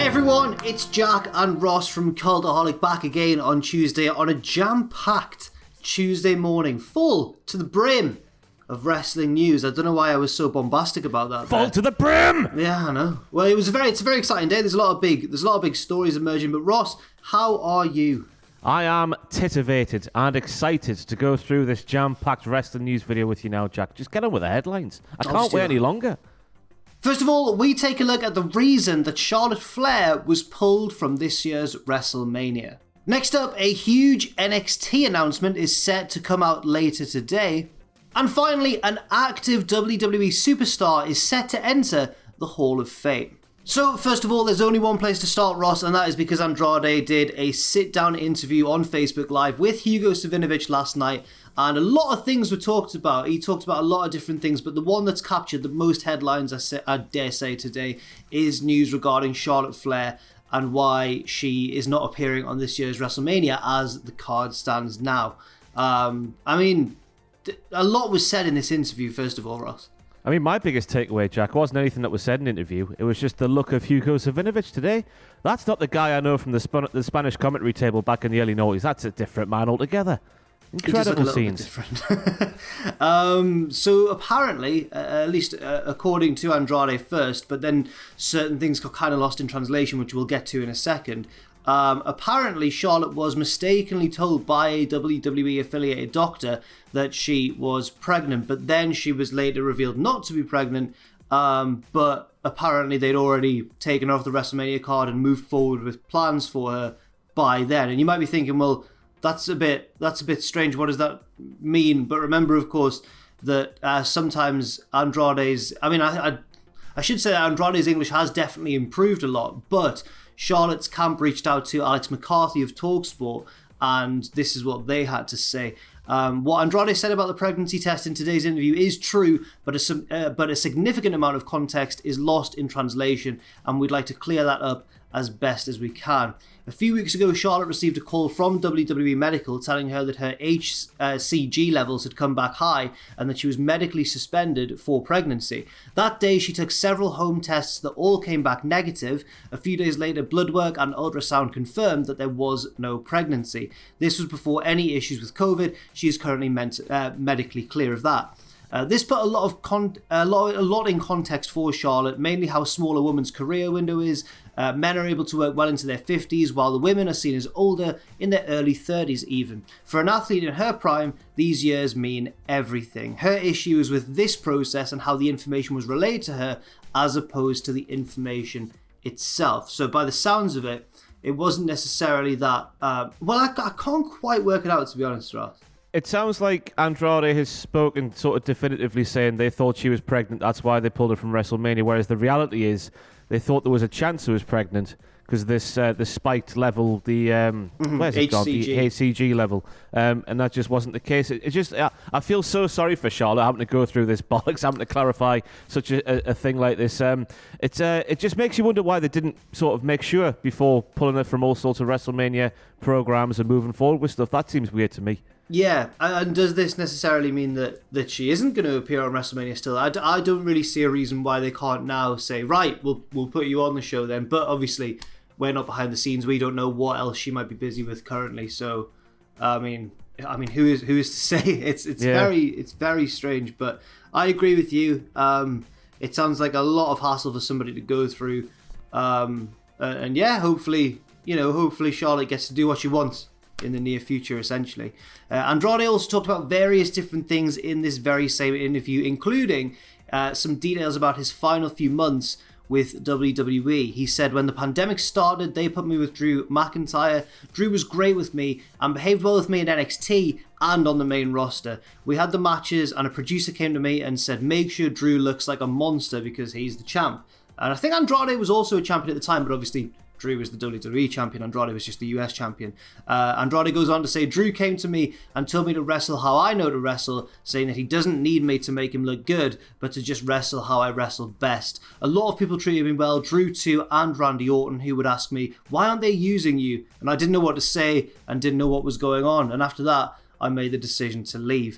Everyone, it's Jack and Ross from Cultaholic back again on Tuesday on a jam-packed Tuesday morning, full to the brim of wrestling news. I don't know why I was so bombastic about that. Full to the brim! Yeah, I know. Well, it's a very exciting day. There's a lot of big stories emerging. But Ross, how are you? I am titivated and excited to go through this jam-packed wrestling news video with you now, Jack. Just get on with the headlines. I can't wait any longer. First of all, we take a look at the reason that Charlotte Flair was pulled from this year's WrestleMania. Next up, a huge NXT announcement is set to come out later today. And finally, an active WWE superstar is set to enter the Hall of Fame. So, first of all, there's only one place to start, Ross, and that is because Andrade did a sit-down interview on Facebook Live with Hugo Savinovich last night, and a lot of things were talked about. He talked about a lot of different things, but the one that's captured the most headlines, I dare say today, is news regarding Charlotte Flair and why she is not appearing on this year's WrestleMania as the card stands now. A lot was said in this interview, first of all, Ross. I mean, my biggest takeaway, Jack, wasn't anything that was said in the interview. It was just the look of Hugo Savinovich today. That's not the guy I know from the Spanish commentary table back in the early 90s. That's a different man altogether. Incredible scenes. So apparently, at least according to Andrade first, but then certain things got kind of lost in translation, which we'll get to in a second. Apparently, Charlotte was mistakenly told by a WWE affiliated doctor that she was pregnant, but then she was later revealed not to be pregnant. But apparently, they'd already taken her off the WrestleMania card and moved forward with plans for her by then. And you might be thinking, well, that's a bit strange. What does that mean? But remember, of course, that sometimes Andrade's... I should say that Andrade's English has definitely improved a lot, but Charlotte's camp reached out to Alex McCarthy of TalkSport, and this is what they had to say. What Andrade said about the pregnancy test in today's interview is true, but a significant amount of context is lost in translation, and we'd like to clear that up as best as we can. A few weeks ago, Charlotte received a call from WWE Medical telling her that her HCG levels had come back high and that she was medically suspended for pregnancy. That day, she took several home tests that all came back negative. A few days later, blood work and ultrasound confirmed that there was no pregnancy. This was before any issues with COVID. She is currently medically clear of that. This put a lot in context for Charlotte, mainly how small a woman's career window is. Men are able to work well into their 50s, while the women are seen as older, in their early 30s even. For an athlete in her prime, these years mean everything. Her issue is with this process and how the information was relayed to her, as opposed to the information itself. So by the sounds of it, it wasn't necessarily that... I can't quite work it out, to be honest, Ross. It sounds like Andrade has spoken sort of definitively saying they thought she was pregnant, that's why they pulled her from WrestleMania, whereas the reality is they thought there was a chance she was pregnant because the spiked level, where's it gone? The HCG level, and that just wasn't the case. It just, I feel so sorry for Charlotte having to go through this bollocks, having to clarify such a thing like this. It just makes you wonder why they didn't sort of make sure before pulling her from all sorts of WrestleMania programs and moving forward with stuff. That seems weird to me. Yeah, and does this necessarily mean that she isn't going to appear on WrestleMania still? I don't really see a reason why they can't now say, right, we'll put you on the show then. But obviously, we're not behind the scenes. We don't know what else she might be busy with currently. So, I mean, who is to say? It's very strange. But I agree with you. It sounds like a lot of hassle for somebody to go through. And yeah, hopefully Charlotte gets to do what she wants in the near future, essentially. Andrade also talked about various different things in this very same interview, including some details about his final few months with WWE. He said, when the pandemic started, they put me with Drew McIntyre. Drew was great with me and behaved well with me in NXT and on the main roster. We had the matches and a producer came to me and said, make sure Drew looks like a monster because he's the champ. And I think Andrade was also a champion at the time, but obviously Drew was the WWE champion, Andrade was just the US champion. Andrade goes on to say, Drew came to me and told me to wrestle how I know to wrestle, saying that he doesn't need me to make him look good, but to just wrestle how I wrestle best. A lot of people treated me well, Drew too, and Randy Orton, who would ask me, why aren't they using you? And I didn't know what to say and didn't know what was going on. And after that, I made the decision to leave.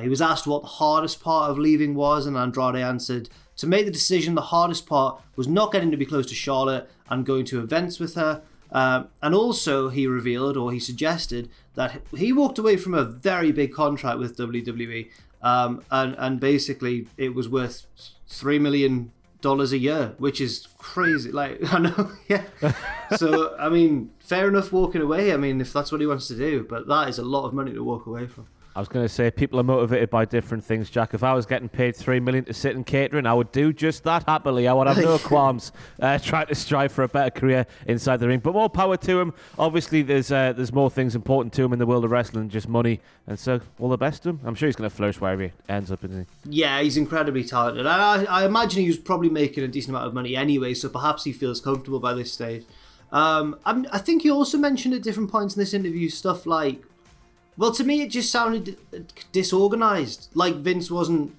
He was asked what the hardest part of leaving was, and Andrade answered, To make the decision, the hardest part was not getting to be close to Charlotte and going to events with her. And also, he revealed, or he suggested, that he walked away from a very big contract with WWE, and basically it was worth $3 million a year, which is crazy. Like, I know, yeah. So, I mean, fair enough walking away. I mean, if that's what he wants to do, but that is a lot of money to walk away from. I was going to say, people are motivated by different things, Jack. If I was getting paid $3 million to sit in catering, I would do just that happily. I would have no qualms trying to strive for a better career inside the ring. But more power to him. Obviously, there's more things important to him in the world of wrestling than just money. And so, all the best to him. I'm sure he's going to flourish wherever he ends up, isn't he? Yeah, he's incredibly talented. I imagine he was probably making a decent amount of money anyway, so perhaps he feels comfortable by this stage. I think he also mentioned at different points in this interview stuff like, well, to me, it just sounded disorganized. Like Vince wasn't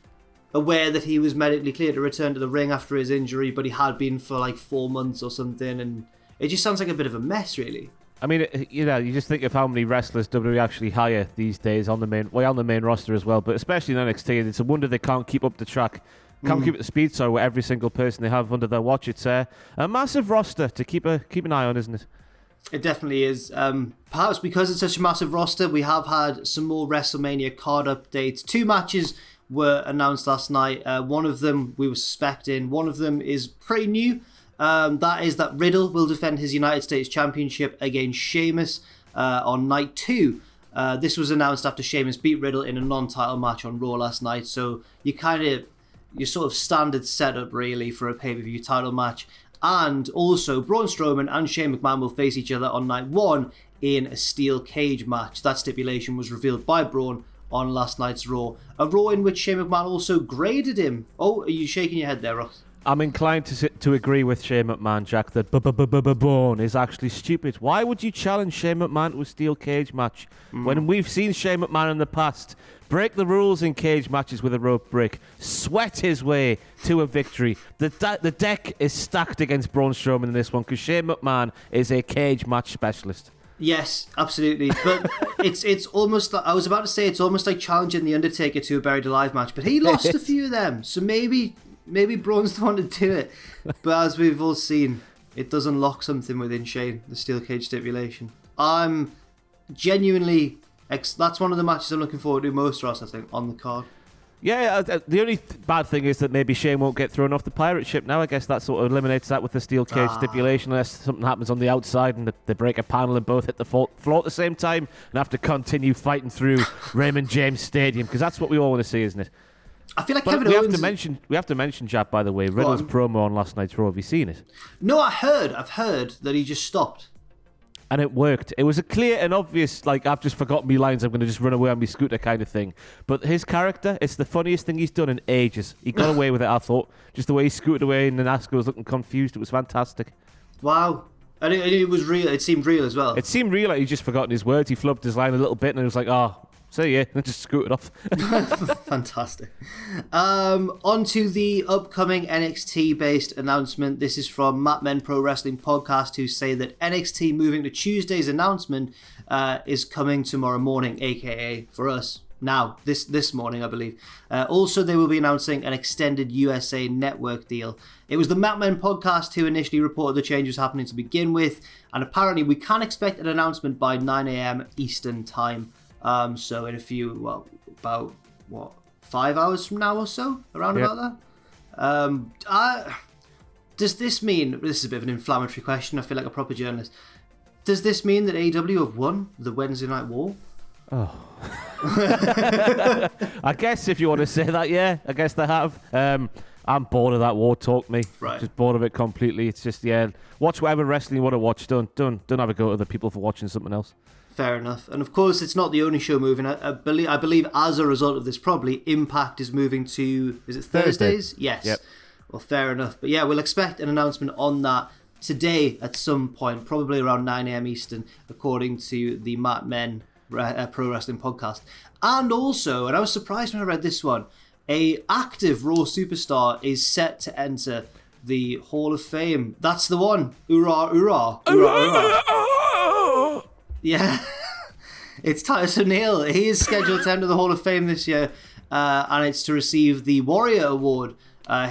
aware that he was medically cleared to return to the ring after his injury, but he had been for like 4 months or something, and it just sounds like a bit of a mess, really. I mean, you just think of how many wrestlers WWE actually hire these days on the main roster as well, but especially in NXT, it's a wonder they can't keep up the track. Can't keep up the speed, so with every single person they have under their watch. It's a massive roster to keep an eye on, isn't it? It definitely is. Perhaps because it's such a massive roster, we have had some more WrestleMania card updates. 2 matches were announced last night. One of them we were suspecting. One of them is pretty new. That is that Riddle will defend his United States Championship against Sheamus on night 2. This was announced after Sheamus beat Riddle in a non-title match on Raw last night. So your sort of standard setup really for a pay-per-view title match. And also, Braun Strowman and Shane McMahon will face each other on night 1 in a steel cage match. That stipulation was revealed by Braun on last night's Raw. A Raw in which Shane McMahon also graded him. Oh, are you shaking your head there, Ross? I'm inclined to agree with Shane McMahon, Jack, that Braun is actually stupid. Why would you challenge Shane McMahon to a steel cage match when we've seen Shane McMahon in the past break the rules in cage matches with a rope break, sweat his way to a victory? The deck is stacked against Braun Strowman in this one because Shane McMahon is a cage match specialist. Yes, absolutely. But it's almost like, I was about to say it's almost like challenging The Undertaker to a Buried Alive match, but he lost a few of them, so maybe Braun's the one to do it. But as we've all seen, it does unlock something within Shane, the steel cage stipulation. I'm genuinely... that's one of the matches I'm looking forward to most, Ross, I think, on the card. Yeah, the only bad thing is that maybe Shane won't get thrown off the pirate ship now. I guess that sort of eliminates that with the steel cage stipulation, unless something happens on the outside and they break a panel and both hit the floor at the same time and have to continue fighting through Raymond James Stadium, because that's what we all want to see, isn't it? I feel like Kevin Owens... We have to mention, Jack, by the way, Riddle's promo on last night's Raw. Have you seen it? No, I've heard that he just stopped. And it worked. It was a clear and obvious, like, I've just forgotten my lines, I'm going to just run away on my scooter kind of thing. But his character, it's the funniest thing he's done in ages. He got away with it, I thought. Just the way he scooted away and then Asuka was looking confused. It was fantastic. Wow. And it was real. It seemed real as well. It seemed real, like he'd just forgotten his words. He flubbed his line a little bit and it was like, see ya, and just scooted off. Fantastic. On to the upcoming NXT-based announcement. This is from Mat Men Pro Wrestling Podcast, who say that NXT moving to Tuesday's announcement is coming tomorrow morning, aka for us now, this morning, I believe. Also, they will be announcing an extended USA Network deal. It was the Mat Men Podcast who initially reported the change was happening to begin with, and apparently we can expect an announcement by 9 a.m. Eastern Time. So in a few, about 5 hours from now or so, around about that. Does this mean, this is a bit of an inflammatory question, I feel like a proper journalist, does this mean that AEW have won the Wednesday Night War? Oh. I guess if you want to say that, yeah, I guess they have. I'm bored of that war talk, me. Right. Just bored of it completely. It's just, watch whatever wrestling you want to watch. Don't have a go at other people for watching something else. Fair enough. And of course, it's not the only show moving. I believe as a result of this, probably Impact is moving to, is it Thursdays? Yes. Yep. Well, fair enough. But yeah, we'll expect an announcement on that today at some point, probably around 9 a.m. Eastern, according to the Mat Men Pro Wrestling Podcast. And also, and I was surprised when I read this one, a active Raw superstar is set to enter the Hall of Fame. That's the one. Hoorah, hoorah. Hoorah, hoorah. Yeah, it's Titus O'Neil. He is scheduled to enter the Hall of Fame this year, and it's to receive the Warrior Award.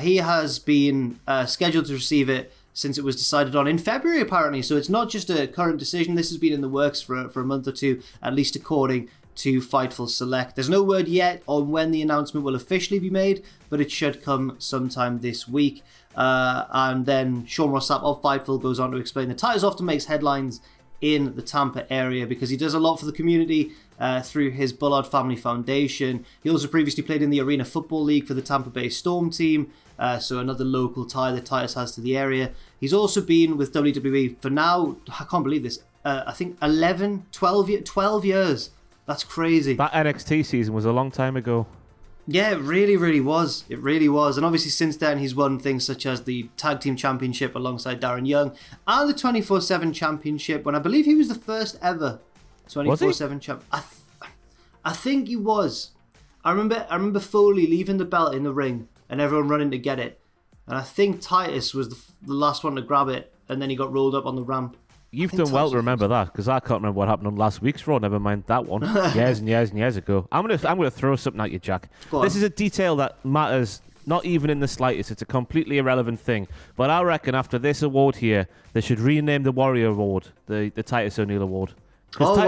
He has been scheduled to receive it since it was decided on in February, apparently. So it's not just a current decision. This has been in the works for a month or two, at least according to Fightful Select. There's no word yet on when the announcement will officially be made, but it should come sometime this week. And then Sean Ross Sapp of Fightful goes on to explain that Titus often makes headlines in the Tampa area because he does a lot for the community through his Bullard Family Foundation. He also previously played in the Arena Football League for the Tampa Bay Storm team, so another local tie that Titus has to the area. He's also been with WWE for now, I can't believe this, I think 12 years. That's crazy. That NXT season was a long time ago. Yeah, it really, really was. It really was. And obviously since then he's won things such as the Tag Team Championship alongside Darren Young and the 24/7 Championship when I believe he was the first ever 24/7 champ. I think he was. I remember Foley leaving the belt in the ring and everyone running to get it. And I think Titus was the last one to grab it and then he got rolled up on the ramp. You've done well to remember that, because I can't remember what happened on last week's Raw. Never mind that one. Years and years and years ago. I'm gonna throw something at you, Jack. This is a detail that matters not even in the slightest. It's a completely irrelevant thing. But I reckon after this award here, they should rename the Warrior Award the Titus O'Neil Award. Because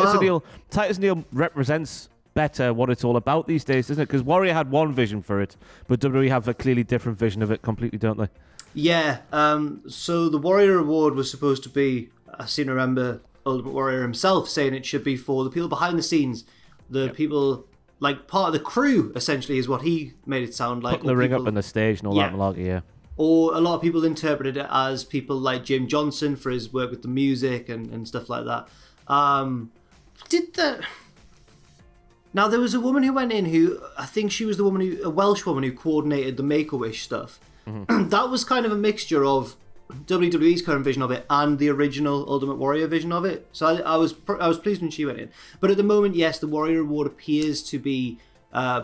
Titus O'Neil represents better what it's all about these days, doesn't it? Because Warrior had one vision for it, but WWE have a clearly different vision of it completely, don't they? Yeah. So the Warrior Award was supposed to be, I seem to remember Ultimate Warrior himself saying it should be for the people behind the scenes, the people, like part of the crew, essentially, is what he made it sound like. Putting the ring up on the stage and all that malarkey, yeah. Or a lot of people interpreted it as people like Jim Johnson for his work with the music and stuff like that. Now, there was a woman who went in who, I think she was a Welsh woman who coordinated the Make-A-Wish stuff. Mm-hmm. That was kind of a mixture of WWE's current vision of it and the original Ultimate Warrior vision of it. So I was pleased when she went in. But at the moment, yes, the Warrior Award appears to be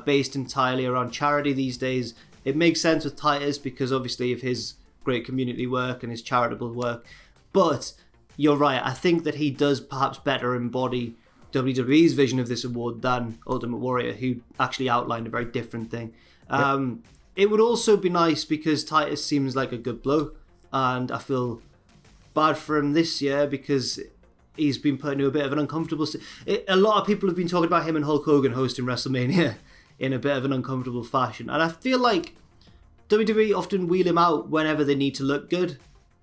based entirely around charity these days. It makes sense with Titus because obviously of his great community work and his charitable work. But you're right, I think that he does perhaps better embody WWE's vision of this award than Ultimate Warrior, who actually outlined a very different thing. It would also be nice because Titus seems like a good bloke. And I feel bad for him this year because he's been put into a bit of an uncomfortable... A lot of people have been talking about him and Hulk Hogan hosting WrestleMania in a bit of an uncomfortable fashion. And I feel like WWE often wheel him out whenever they need to look good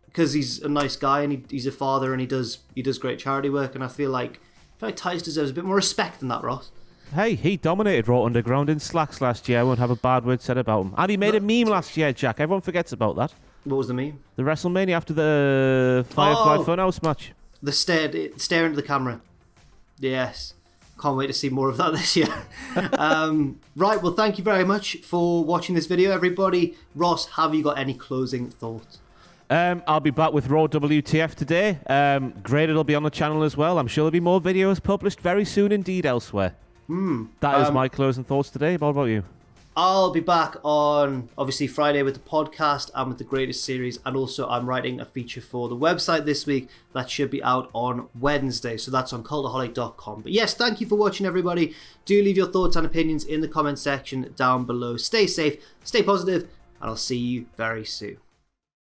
because he's a nice guy and he's a father and he does great charity work. And I feel like Titus deserves a bit more respect than that, Ross. Hey, he dominated Raw Underground in slacks last year. I won't have a bad word said about him. And he made a meme last year, Jack. Everyone forgets about that. What was the meme? The WrestleMania after the Firefly Funhouse match. The stare into the camera. Yes. Can't wait to see more of that this year. Right, well, thank you very much for watching this video, everybody. Ross, have you got any closing thoughts? I'll be back with Raw WTF today. Great, it'll be on the channel as well. I'm sure there'll be more videos published very soon indeed elsewhere. That is my closing thoughts today. What about you? I'll be back on, obviously, Friday with the podcast and with the Greatest Series. And also, I'm writing a feature for the website this week that should be out on Wednesday. So that's on cultaholic.com. But yes, thank you for watching, everybody. Do leave your thoughts and opinions in the comment section down below. Stay safe, stay positive, and I'll see you very soon.